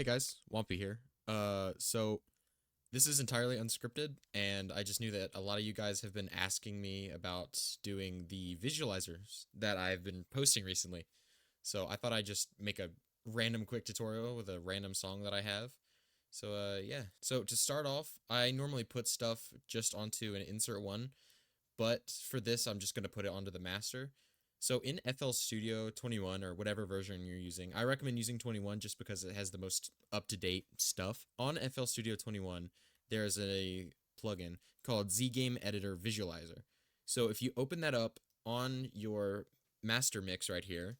Hey guys, Wampy here. So this is entirely unscripted, and I just knew that a lot of you guys have been asking me about doing the visualizers that I've been posting recently. So I thought I'd just make a random quick tutorial with a random song that I have. So yeah. So to start off, I normally put stuff just onto an insert one, but for this, I'm just going to put it onto the master. So in FL Studio 21 or whatever version you're using, I recommend using 21 just because it has the most up-to-date stuff. On FL Studio 21, there's a plugin called Z-Game Editor Visualizer. So if you open that up on your master mix right here,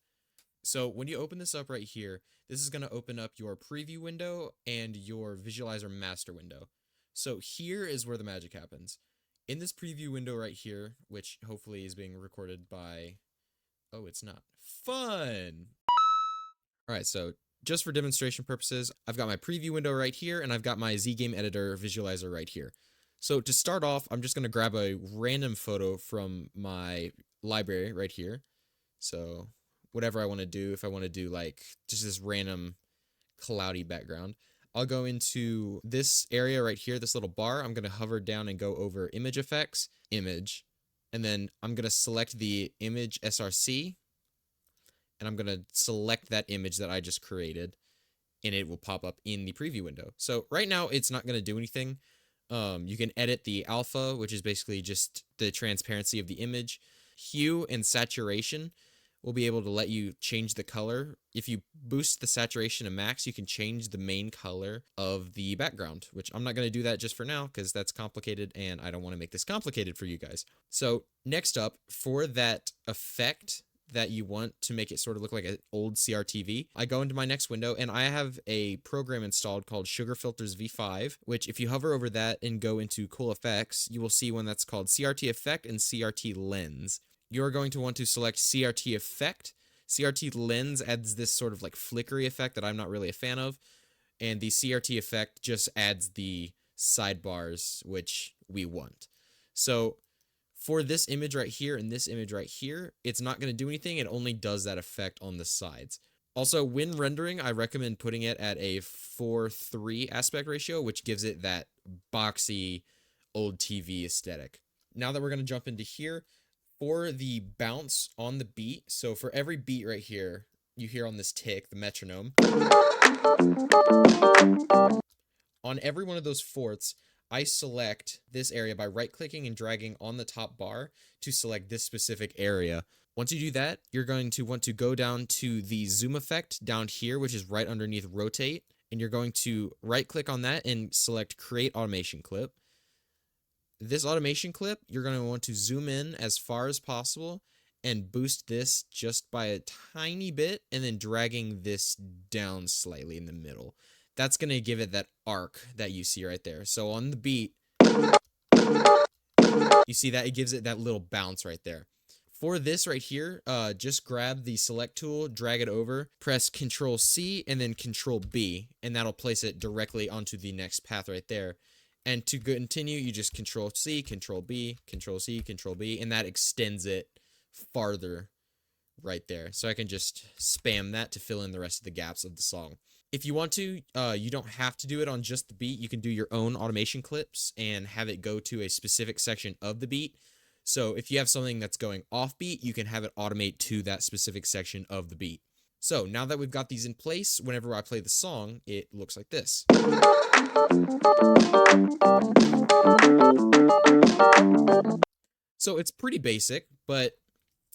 so when you open this up right here, this is going to open up your preview window and your visualizer master window. So here is where the magic happens. In this preview window right here, which hopefully is being recorded by... Oh, it's not. Fun! Alright, so just for demonstration purposes, I've got my preview window right here, and I've got my Z-Game Editor visualizer right here. So to start off, I'm just going to grab a random photo from my library right here. So whatever I want to do, if I want to do like just this random cloudy background, I'll go into this area right here, this little bar. I'm going to hover down and go over image effects, image, and then I'm going to select the image SRC, and I'm going to select that image that I just created, and it will pop up in the preview window. So right now it's not going to do anything. You can edit the alpha, which is basically just the transparency of the image. Hue and saturation will be able to let you change the color. If you boost the saturation to max, you can change the main color of the background, which I'm not going to do that just for now because that's complicated and I don't want to make this complicated for you guys. So next up, for that effect that you want to make it sort of look like an old CRTV, I go into my next window and I have a program installed called Sugar Filters V5, which if you hover over that and go into Cool Effects, you will see one that's called CRT Effect and CRT Lens. You're going to want to select CRT Effect. CRT Lens adds this sort of like flickery effect that I'm not really a fan of, and the CRT Effect just adds the sidebars, which we want. So for this image right here and this image right here, it's not going to do anything. It only does that effect on the sides. Also, when rendering, I recommend putting it at a 4:3 aspect ratio, which gives it that boxy old TV aesthetic. Now that we're going to jump into here, for the bounce on the beat, so for every beat right here, you hear on this tick, the metronome, on every one of those fourths, I select this area by right-clicking and dragging on the top bar to select this specific area. Once you do that, you're going to want to go down to the zoom effect down here, which is right underneath rotate, and you're going to right-click on that and select create automation clip. This automation clip, you're going to want to zoom in as far as possible and boost this just by a tiny bit, and then dragging this down slightly in the middle. That's going to give it that arc that you see right there. So on the beat, you see that it gives it that little bounce right there. For this right here, just grab the select tool, drag it over, press Control C and then Control B, and that'll place it directly onto the next path right there. And to continue, you just Control C, Control B, Control C, Control B, and that extends it farther right there. So I can just spam that to fill in the rest of the gaps of the song. If you want to, you don't have to do it on just the beat. You can do your own automation clips and have it go to a specific section of the beat. So if you have something that's going off beat, you can have it automate to that specific section of the beat. So now that we've got these in place, whenever I play the song, it looks like this. So it's pretty basic, but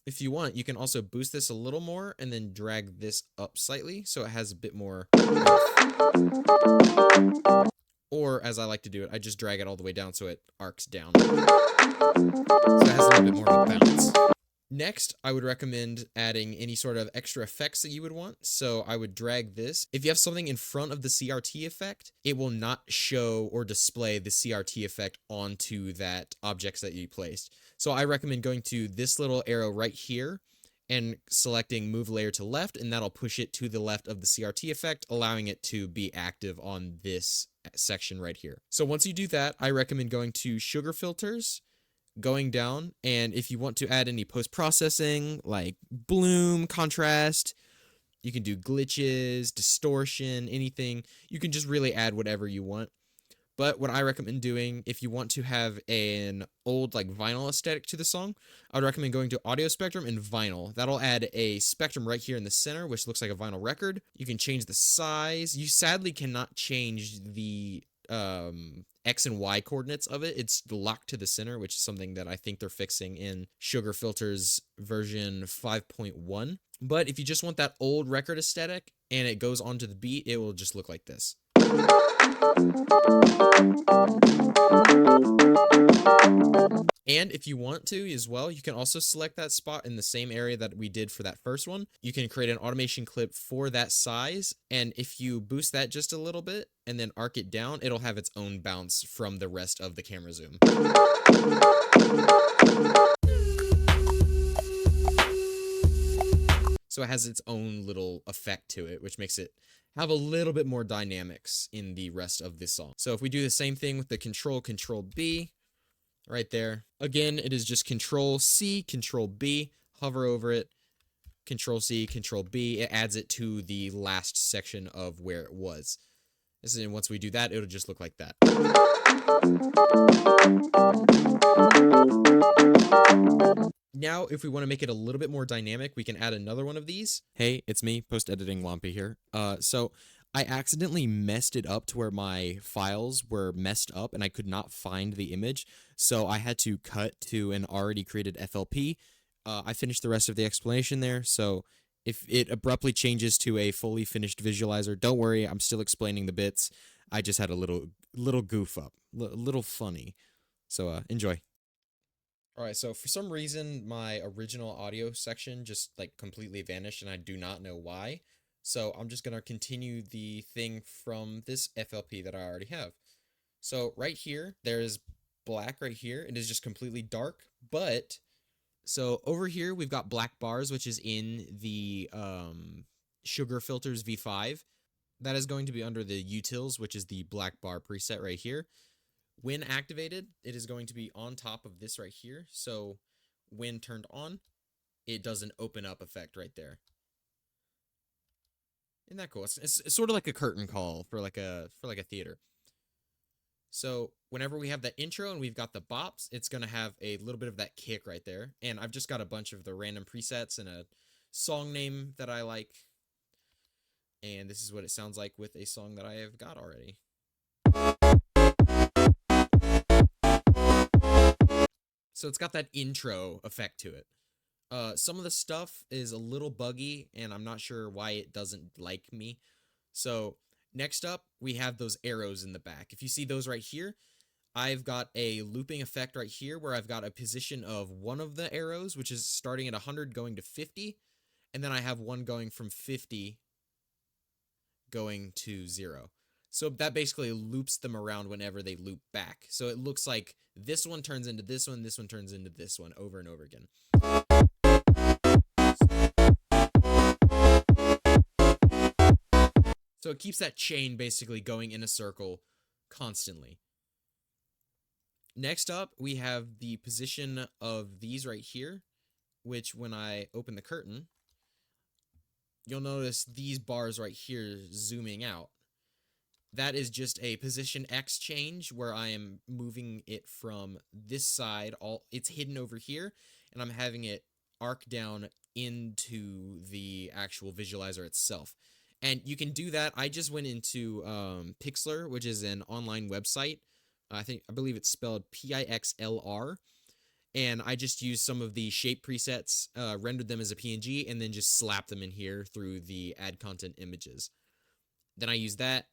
if you want, you can also boost this a little more and then drag this up slightly so it has a bit more. Or, as I like to do it, I just drag it all the way down so it arcs down. So it has a little bit more of a bounce. Next, I would recommend adding any sort of extra effects that you would want. So I would drag this. If you have something in front of the CRT effect, it will not show or display the CRT effect onto that objects that you placed. So I recommend going to this little arrow right here and selecting move layer to left, and that'll push it to the left of the CRT effect, allowing it to be active on this section right here. So once you do that, I recommend going to Sugar Filters, going down, and if you want to add any post-processing like bloom, contrast, You can do glitches, distortion, anything. You can just really add whatever you want. But what I recommend doing, if you want to have an old like vinyl aesthetic to the song, I would recommend going to Audio Spectrum and Vinyl. That'll add a spectrum right here in the center, which looks like a vinyl record. You can change the size. You sadly cannot change the X and Y coordinates of it. It's locked to the center, which is something that I think they're fixing in Sugar Filters version 5.1. But if you just want that old record aesthetic and it goes onto the beat, it will just look like this. And if you want to as well, you can also select that spot in the same area that we did for that first one. You can create an automation clip for that size. And if you boost that just a little bit and then arc it down, it'll have its own bounce from the rest of the camera zoom. So it has its own little effect to it, which makes it have a little bit more dynamics in the rest of this song. So if we do the same thing with the Control B right there, again, it is just Control C, Control B, hover over it, Control C, Control B. It adds it to the last section of where it was. And once we do that, it'll just look like that. Now, if we want to make it a little bit more dynamic, we can add another one of these. Hey, it's me, post-editing Wampy here. So I accidentally messed it up to where my files were messed up and I could not find the image. So I had to cut to an already created FLP. I finished the rest of the explanation there. So if it abruptly changes to a fully finished visualizer, don't worry, I'm still explaining the bits. I just had a little goof up, little funny. So enjoy. Alright, so for some reason, my original audio section just, like, completely vanished, and I do not know why. So I'm just going to continue the thing from this FLP that I already have. So right here, there's black right here. It is just completely dark, but... So over here, we've got black bars, which is in the Sugar Filters V5. That is going to be under the utils, which is the black bar preset right here. When activated, it is going to be on top of this right here. So when turned on, it does an open up effect right there. Isn't that cool? It's sort of like a curtain call for like a theater. So whenever we have that intro and we've got the bops, it's going to have a little bit of that kick right there. And I've just got a bunch of the random presets and a song name that I like. And this is what it sounds like with a song that I have got already. So it's got that intro effect to it. Some of the stuff is a little buggy, and I'm not sure why it doesn't like me. So next up, we have those arrows in the back. If you see those right here, I've got a looping effect right here where I've got a position of one of the arrows, which is starting at 100 going to 50, and then I have one going from 50 going to 0. So that basically loops them around whenever they loop back. So it looks like this one turns into this one turns into this one over and over again. So it keeps that chain basically going in a circle constantly. Next up, we have the position of these right here, which when I open the curtain, you'll notice these bars right here zooming out. That is just a position X change where I am moving it from this side, it's hidden over here, and I'm having it arc down into the actual visualizer itself. And you can do that. I just went into Pixlr, which is an online website. I believe it's spelled Pixlr. And I just used some of the shape presets, rendered them as a PNG, and then just slapped them in here through the add content images. Then I use that.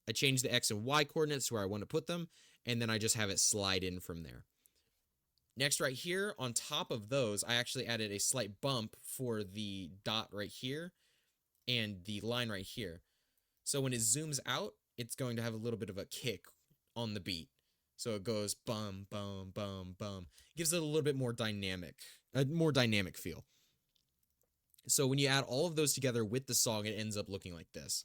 I change the X and Y coordinates to where I want to put them, and then I just have it slide in from there. Next, right here, on top of those, I actually added a slight bump for the dot right here and the line right here. So when it zooms out, it's going to have a little bit of a kick on the beat. So it goes bum, bum, bum, bum. It gives it a little bit more dynamic, a more dynamic feel. So when you add all of those together with the song, it ends up looking like this.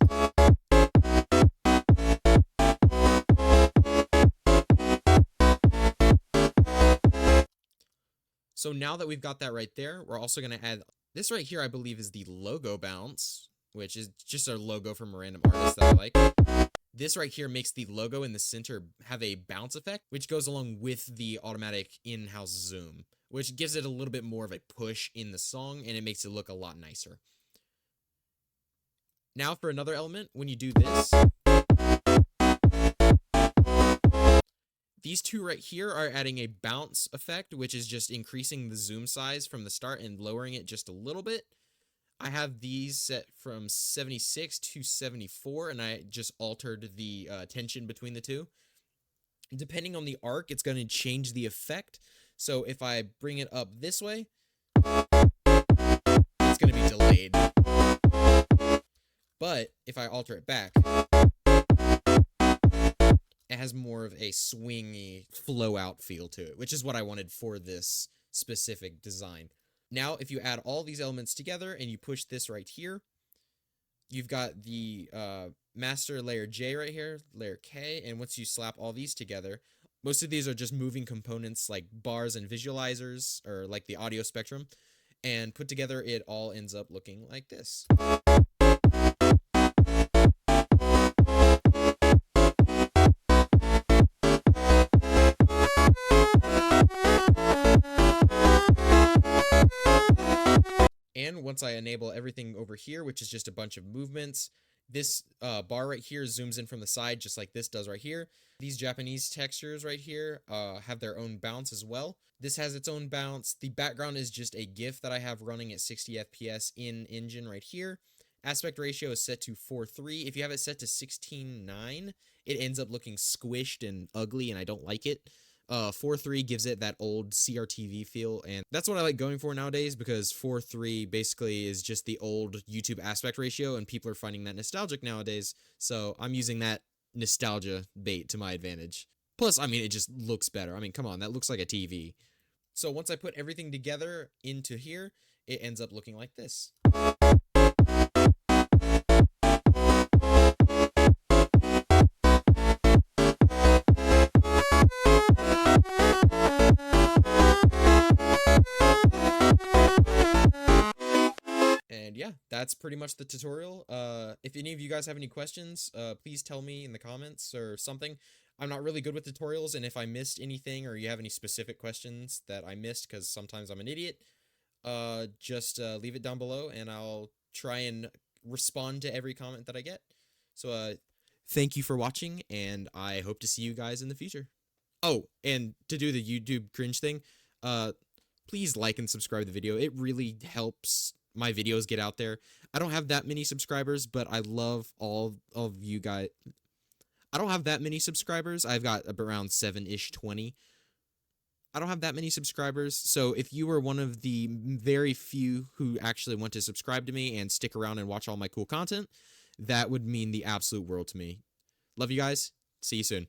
So now that we've got that right there, we're also going to add this right here, I believe is the logo bounce. which is just a logo from a random artist that I like. This right here makes the logo in the center have a bounce effect, which goes along with the automatic in-house zoom, which gives it a little bit more of a push in the song, and it makes it look a lot nicer. Now for another element, when you do this, these two right here are adding a bounce effect, which is just increasing the zoom size from the start and lowering it just a little bit. I have these set from 76 to 74, and I just altered the tension between the two. Depending on the arc, it's going to change the effect. So if I bring it up this way, it's going to be delayed. But if I alter it back, it has more of a swingy, flow out feel to it, which is what I wanted for this specific design. Now, if you add all these elements together and you push this right here, you've got the master layer J right here, layer K, and once you slap all these together, most of these are just moving components like bars and visualizers, or like the audio spectrum, and put together it all ends up looking like this. And once I enable everything over here, which is just a bunch of movements, this bar right here zooms in from the side just like this does right here. These Japanese textures right here have their own bounce as well. This has its own bounce. The background is just a GIF that I have running at 60 FPS in Engine right here. Aspect ratio is set to 4:3. If you have it set to 16:9, it ends up looking squished and ugly, and I don't like it. 4:3 gives it that old CRTV feel, and that's what I like going for nowadays, because 4:3 basically is just the old YouTube aspect ratio, and people are finding that nostalgic nowadays, so I'm using that nostalgia bait to my advantage. Plus, I mean, it just looks better. I mean, come on, that looks like a TV. So once I put everything together into here, it ends up looking like this. And yeah, that's pretty much the tutorial. If any of you guys have any questions, please tell me in the comments or something. I'm not really good with tutorials, and if I missed anything or you have any specific questions that I missed, because sometimes I'm an idiot, just leave it down below, and I'll try and respond to every comment that I get. So thank you for watching, and I hope to see you guys in the future. Oh, and to do the YouTube cringe thing, please like and subscribe to the video. It really helps my videos get out there. I don't have that many subscribers, but I love all of you guys. I don't have that many subscribers. I've got around 7-ish, 20. I don't have that many subscribers, so if you are one of the very few who actually want to subscribe to me and stick around and watch all my cool content, that would mean the absolute world to me. Love you guys. See you soon.